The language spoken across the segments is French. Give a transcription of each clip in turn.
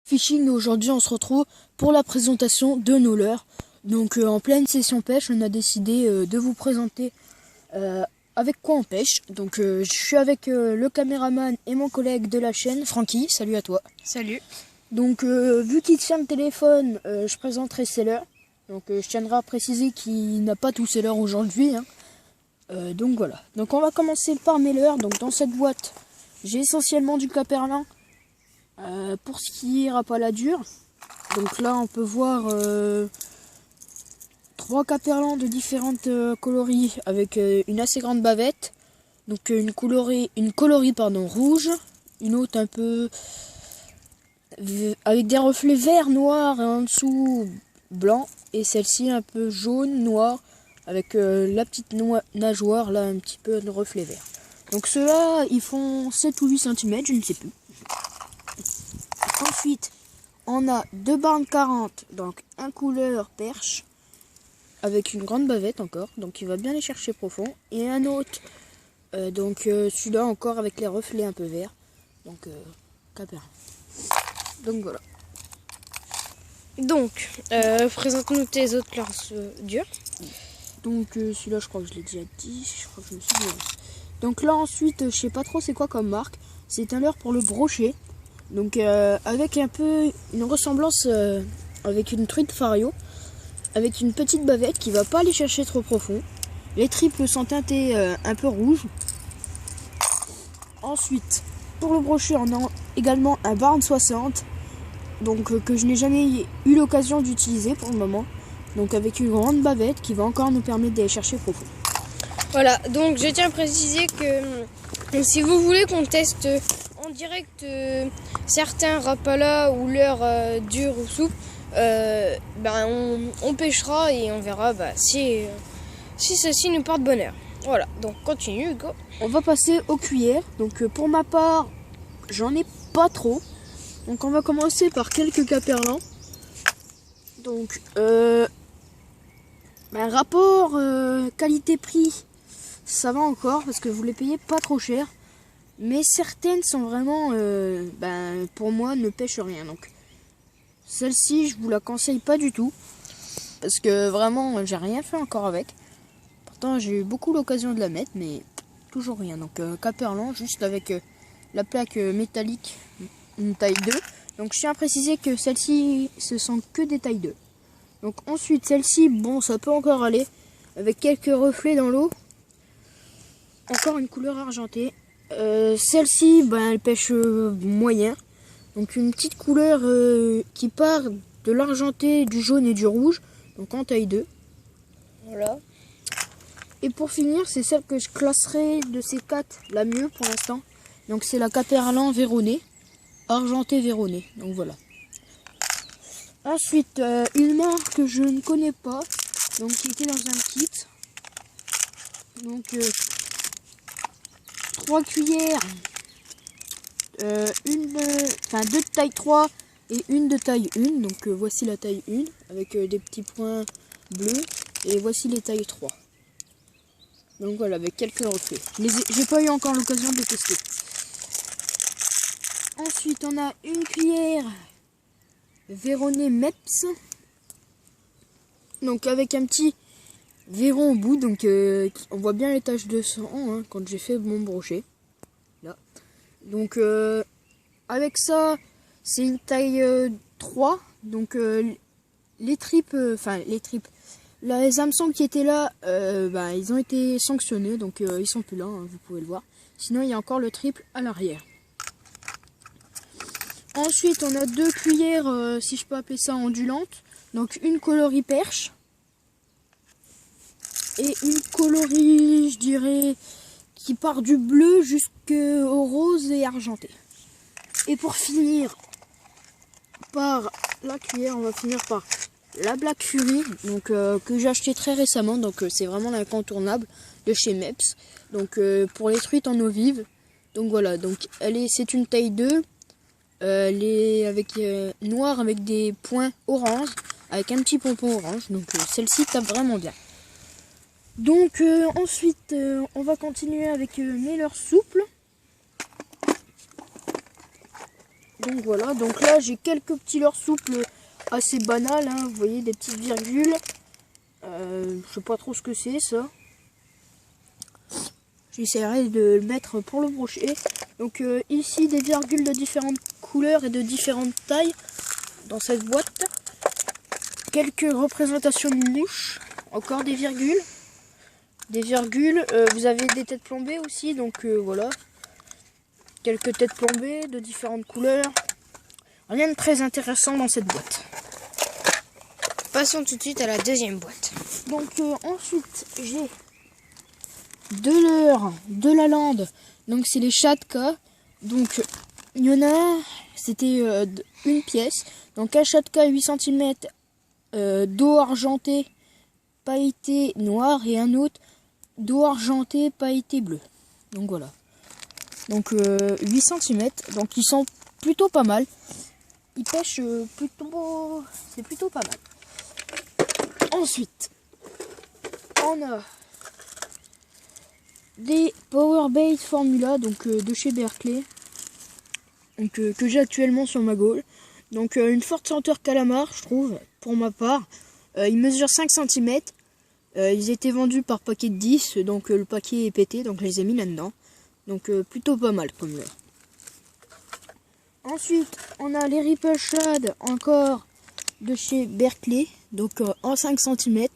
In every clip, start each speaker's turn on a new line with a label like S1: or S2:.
S1: Fishing, aujourd'hui on se retrouve pour la présentation de nos leurres. Donc en pleine session pêche, on a décidé de vous présenter avec quoi on pêche. Donc je suis avec le caméraman et mon collègue de la chaîne, Francky. Salut à toi.
S2: Salut.
S1: Donc vu qu'il tient le téléphone, je présenterai ses leurres. Donc je tiendrai à préciser qu'il n'a pas tous ses leurres aujourd'hui. Donc voilà. Donc on va commencer par mes leurres. Donc dans cette boîte, j'ai essentiellement du caperlin. Pour ce qui est rapala dure, donc là on peut voir 3 caperlans de différentes coloris avec une assez grande bavette, donc une coloris rouge, une autre un peu avec des reflets verts, noirs et en dessous blanc, et celle-ci un peu jaune, noir avec la petite nageoire là un petit peu de reflet vert. Donc ceux-là ils font 7 ou 8 cm, je ne sais plus. Ensuite, on a 2 barnes 40, donc un couleur perche, avec une grande bavette encore, donc il va bien les chercher profond. Et un autre, celui-là encore avec les reflets un peu verts, donc caperlin. Donc voilà.
S2: Donc, présente-nous tes autres leurres dures.
S1: Donc celui-là je crois que je l'ai déjà dit, je crois que je me suis dit. Donc là ensuite, je sais pas trop c'est quoi comme marque, c'est un leurre pour le brochet. Donc avec un peu une ressemblance avec une truite fario, avec une petite bavette qui va pas aller chercher trop profond. Les triples sont teintés un peu rouge. Ensuite, pour le brochet, on a également un Barn 60, donc que je n'ai jamais eu l'occasion d'utiliser pour le moment. Donc avec une grande bavette qui va encore nous permettre d'aller chercher profond.
S2: Voilà, donc je tiens à préciser que si vous voulez qu'on teste en direct certains rapalas ou leurres durs ou souples, on pêchera et on verra si ceci nous porte bonheur. Voilà, donc continue Hugo.
S1: On va passer aux cuillères. Donc pour ma part, j'en ai pas trop. Donc on va commencer par quelques caperlans. Donc rapport qualité-prix, ça va encore parce que vous les payez pas trop cher. Mais certaines sont vraiment, pour moi, ne pêchent rien. Donc celle-ci, je vous la conseille pas du tout. Parce que vraiment, j'ai rien fait encore avec. Pourtant, j'ai eu beaucoup l'occasion de la mettre, mais toujours rien. Donc caperlan, juste avec la plaque métallique, une taille 2. Donc je tiens à préciser que celle-ci, ce sont que des tailles 2. Donc ensuite, celle-ci, bon, ça peut encore aller. Avec quelques reflets dans l'eau. Encore une couleur argentée. Celle-ci, elle pêche moyen. Donc une petite couleur qui part de l'argenté, du jaune et du rouge. Donc en taille 2.
S2: Voilà.
S1: Et pour finir, c'est celle que je classerai de ces 4 la mieux pour l'instant. Donc c'est la caperlan Véronée. Argenté Véronée. Donc voilà. Ensuite, une marque que je ne connais pas. Donc qui était dans un kit. Donc 3 cuillères, 2 de taille 3 et une de taille 1. Donc voici la taille 1 avec des petits points bleus. Et voici les tailles 3. Donc voilà, avec quelques reflets. J'ai pas eu encore l'occasion de les tester. Ensuite, on a une cuillère Véronée Meps. Donc avec un petit Véron au bout, donc on voit bien les taches de sang quand j'ai fait mon brochet. Là. Donc avec ça, c'est une taille 3. Donc les tripes, les hameçons qui étaient là, ils ont été sanctionnés, donc ils sont plus là, vous pouvez le voir. Sinon, il y a encore le triple à l'arrière. Ensuite, on a 2 cuillères, si je peux appeler ça ondulantes. Donc une coloris perche. Et une coloris, je dirais, qui part du bleu jusqu'au rose et argenté. Et pour finir par la cuillère, on va finir par la Black Fury, donc que j'ai acheté très récemment. Donc c'est vraiment l'incontournable de chez Meps. Donc pour les truites en eau vive. Donc voilà, donc c'est une taille 2. Elle est avec noire avec des points orange, avec un petit pompon orange. Donc celle-ci tape vraiment bien. Donc ensuite, on va continuer avec mes leurres souples. Donc voilà, donc là j'ai quelques petits leurres souples assez banals, hein. Vous voyez des petites virgules. Je sais pas trop ce que c'est ça. J'essaierai de le mettre pour le brocher. Donc ici des virgules de différentes couleurs et de différentes tailles dans cette boîte. Quelques représentations de mouches, encore des virgules. Des virgules, vous avez des têtes plombées aussi, donc voilà. Quelques têtes plombées de différentes couleurs. Rien de très intéressant dans cette boîte.
S2: Passons tout de suite à la deuxième boîte.
S1: Donc ensuite j'ai de leurres de la lande. Donc c'est les Chatka. Donc il y en a, c'était une pièce. Donc un Chatka 8 cm dos argenté pailleté noir et un autre dos argenté pailleté bleu. Donc voilà. Donc 8 cm. Donc ils sont plutôt pas mal. Ils pêchent plutôt. C'est plutôt pas mal. Ensuite, on a des Powerbait Formula, donc de chez Berkley, donc que j'ai actuellement sur ma gaule. Donc une forte senteur calamar, je trouve, pour ma part. Ils mesurent 5 cm. Ils étaient vendus par paquet de 10, donc le paquet est pété, donc je les ai mis là-dedans. Donc plutôt pas mal comme leurre. Ensuite, on a les Ripple Shad, encore de chez Berkley, donc en 5 cm,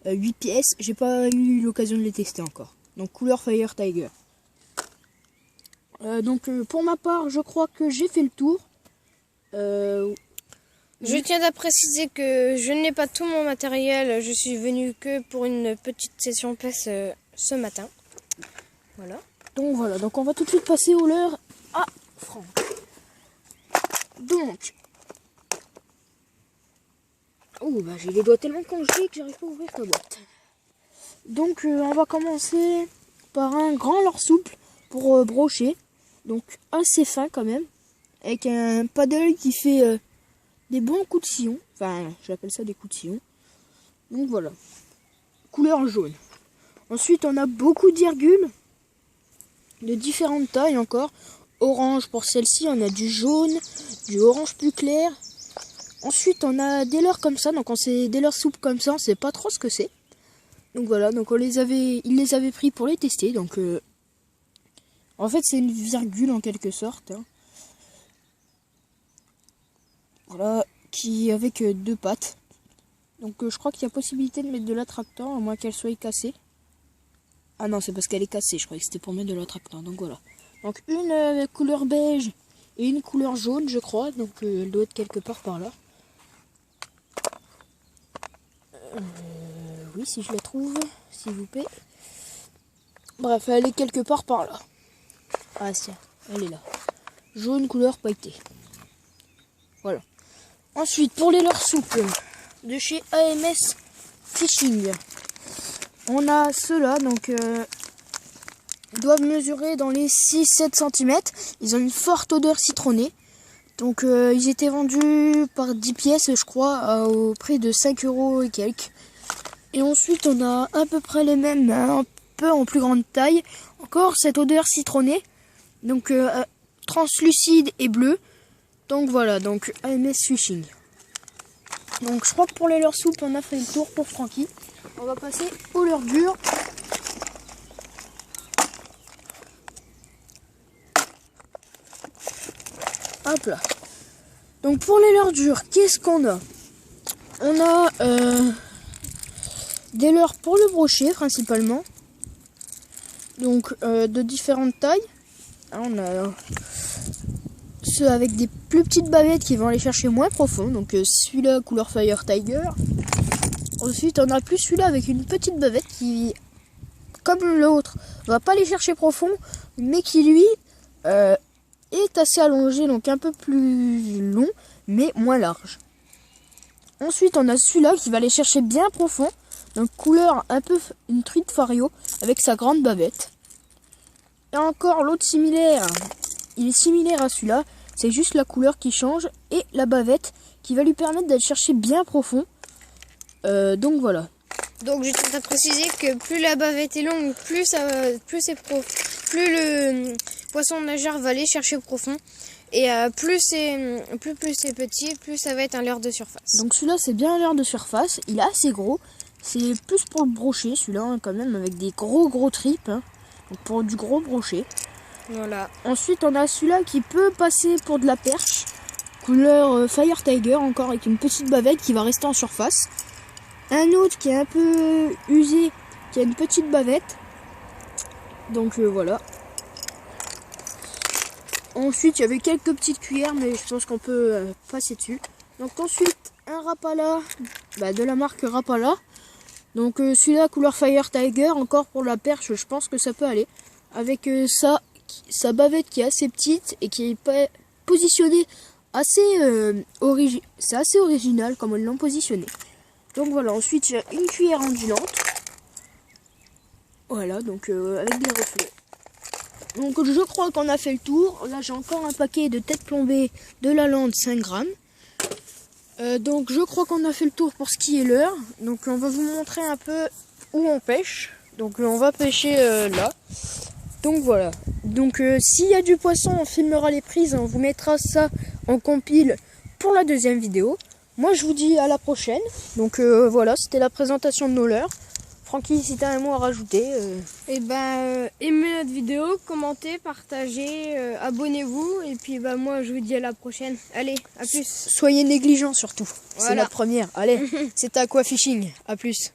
S1: 8 pièces. J'ai pas eu l'occasion de les tester encore. Donc couleur Fire Tiger. Donc pour ma part, je crois que j'ai fait le tour.
S2: Je tiens à préciser que je n'ai pas tout mon matériel. Je suis venu que pour une petite session pêche ce matin. Voilà.
S1: Donc voilà, donc on va tout de suite passer au leurre à Franck. Donc, oh bah j'ai les doigts tellement congelés que j'arrive pas à ouvrir la boîte. Donc on va commencer par un grand leurre souple pour brocher. Donc assez fin quand même, avec un paddle qui fait des bons coups de sillon. Enfin, j'appelle ça des coups de sillon. Donc voilà, couleur jaune. Ensuite on a beaucoup de virgules de différentes tailles encore. Orange pour celle-ci, on a du jaune, du orange plus clair. Ensuite on a des leurres comme ça, donc quand c'est des leurres souples comme ça, on sait pas trop ce que c'est. Donc voilà, donc ils les avaient pris pour les tester. Donc en fait c'est une virgule en quelque sorte, hein. Voilà, qui avec deux pattes. Donc je crois qu'il y a possibilité de mettre de l'attractant, à moins qu'elle soit cassée. Ah non, c'est parce qu'elle est cassée, je croyais que c'était pour mettre de l'attractant. Donc voilà. Donc une couleur beige et une couleur jaune, je crois. Donc elle doit être quelque part par là. Oui, si je la trouve, s'il vous plaît. Bref, elle est quelque part par là. Ah tiens, elle est là. Jaune couleur pailletée. Voilà. Ensuite, pour les leurres souples de chez AMS Fishing, on a ceux-là, donc ils doivent mesurer dans les 6-7 cm. Ils ont une forte odeur citronnée. Donc ils étaient vendus par 10 pièces, je crois, au prix de 5 € et quelques. Et ensuite, on a à peu près les mêmes, un peu en plus grande taille. Encore cette odeur citronnée. Donc translucide et bleu. Donc voilà, donc AMS Fishing. Donc je crois que pour les leurres souples, on a fait le tour pour Francky. On va passer aux leurres dures. Hop là. Donc pour les leurres dures, qu'est-ce qu'on a? On a des leurres pour le brochet principalement. Donc de différentes tailles. On a ceux avec des plus petites bavettes qui vont aller chercher moins profond. Donc celui-là couleur Fire Tiger. Ensuite on a plus celui-là avec une petite bavette qui, comme l'autre, va pas aller chercher profond, mais qui lui est assez allongé, donc un peu plus long, mais moins large. Ensuite on a celui-là qui va aller chercher bien profond. Donc couleur un peu une truite fario avec sa grande bavette. Et encore l'autre similaire. Il est similaire à celui-là. C'est juste la couleur qui change et la bavette qui va lui permettre d'aller chercher bien profond. Donc voilà.
S2: Donc je tiens à préciser que plus la bavette est longue, plus le poisson nageur va aller chercher profond. Et plus c'est petit, plus ça va être un leurre de surface.
S1: Donc celui-là c'est bien un leurre de surface, il est assez gros. C'est plus pour le brochet celui-là hein, quand même avec des gros tripes. Hein. Donc pour du gros brochet.
S2: Voilà.
S1: Ensuite on a celui-là qui peut passer pour de la perche. Couleur Fire Tiger encore avec une petite bavette qui va rester en surface. Un autre qui est un peu usé, qui a une petite bavette. Donc voilà. Ensuite il y avait quelques petites cuillères mais je pense qu'on peut passer dessus. Donc ensuite un Rapala, de la marque Rapala. Donc celui-là couleur Fire Tiger, encore pour la perche, je pense que ça peut aller. Avec sa bavette qui est assez petite et qui est positionnée assez c'est assez original comme ils l'ont positionné. Donc voilà, ensuite j'ai une cuillère ondulante. Voilà, donc avec des reflets. Donc je crois qu'on a fait le tour. Là j'ai encore un paquet de têtes plombées de la lande 5 grammes. Donc je crois qu'on a fait le tour pour ce qui est l'heure. Donc on va vous montrer un peu où on pêche. Donc on va pêcher là. Donc voilà. Donc s'il y a du poisson, on filmera les prises. On vous mettra ça en compile pour la deuxième vidéo. Moi je vous dis à la prochaine. Donc voilà, c'était la présentation de nos leurres. Francky, si tu as un mot à rajouter.
S2: Aimez notre vidéo, commentez, partagez, abonnez-vous. Et puis moi je vous dis à la prochaine. Allez, à plus.
S1: Soyez négligents surtout.
S2: Voilà.
S1: C'est la première. Allez, c'était Aquafishing. À plus.